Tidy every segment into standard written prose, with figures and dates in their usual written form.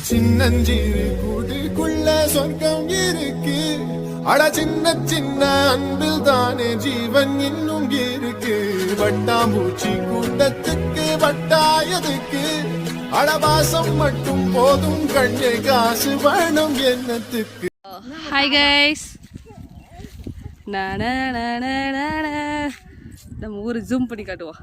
சின்னஞ்சிறு கூட்டுக்குள்ள சொர்க்கம் இருக்கு. அட சின்ன சின்ன அன்பில் தானே ஜீவன் இன்னும் இருக்கு. வட்டாம்பூச்சி கூட்டத்துக்கு வட்டாயதுக்கு அடவாசம் மட்டும் போதும் கண்ணே, காசு வேணும் என்னத்துக்கு. ஹாய் கைஸ், நம்ம ஊர் ஜூம் பண்ணி காட்டுவோம்.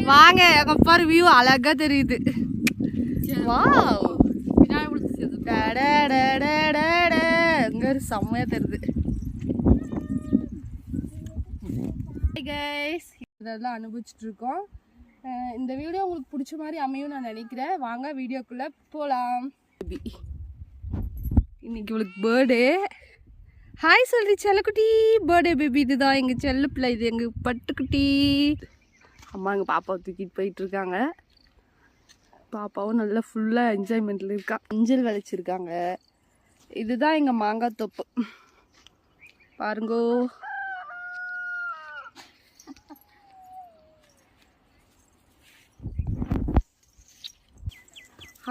வாங்க, அங்க பாரு வியூ அழகா தெரியுது. வாவ், அங்க ஒரு செம்மையா தெரியுது. கைஸ், இதெல்லாம் அனுபவிச்சுட்டு இருக்கோம். இந்த வீடியோ உங்களுக்கு பிடிச்ச மாதிரி அமையும் நான் நினைக்கிறேன். வாங்க வீடியோக்குள்ள போலாம். இன்னைக்கு இவளுக்கு பர்த்டே. ஹாய் சொல்றி செல்லக்குட்டி. பர்த்டே பேபி இதுதான் எங்கள் செல்ல பிள்ளை. இது எங்கள் பட்டுக்குட்டி. அம்மா எங்கள் பாப்பாவை தூக்கிட்டு போயிட்டு இருக்காங்க. பாப்பாவும் நல்லா ஃபுல்லாக என்ஜாய்மெண்ட்டில் இருக்கா. மஞ்சள் விளைச்சிருக்காங்க. இதுதான் எங்கள் மாங்காய் தோப்பு பாருங்கோ.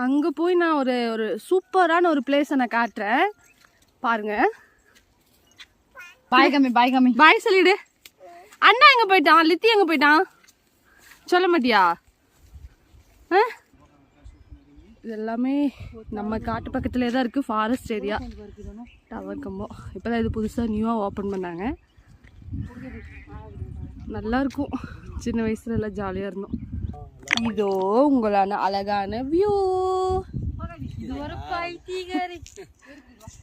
அங்கே போய் நான் ஒரு சூப்பரான ஒரு பிளேஸை நான் காட்டுறேன் பாருங்க. பாய் கம்மி, பாய் கம்மி, பாய் சொல்லிடு. அண்ணா எங்கே போயிட்டான்? லித்தி எங்கே போயிட்டான்? சொல்ல மாட்டியா? இது எல்லாமே நம்ம காட்டு பக்கத்துலேயே தான் இருக்குது. ஃபாரஸ்ட் ஏரியா, டவர் கம்பம். இப்போ தான் இது புதுசாக நியூவாக ஓப்பன் பண்ணாங்க. நல்லாயிருக்கும். சின்ன வயசுல எல்லாம் ஜாலியாக இருந்தோம். இதோ உங்களான அழகான வியூ. இது ஒரு பைத்தியக்காரி.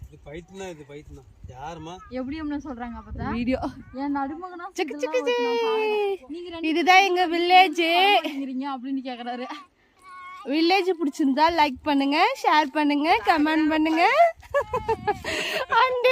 இது பைத்தியமா, இது பைத்தியமா யாருமா எப்படி என்ன சொல்றாங்க அப்பதான் வீடியோ. என் நடுமகனா இதுதான் எங்க வில்லேஜ் அப்படின்னு கேக்குறாரு. வில்லேஜ் பிடிச்சிருந்தா லைக் பண்ணுங்க, ஷேர் பண்ணுங்க, கமெண்ட் பண்ணுங்க. அண்ட்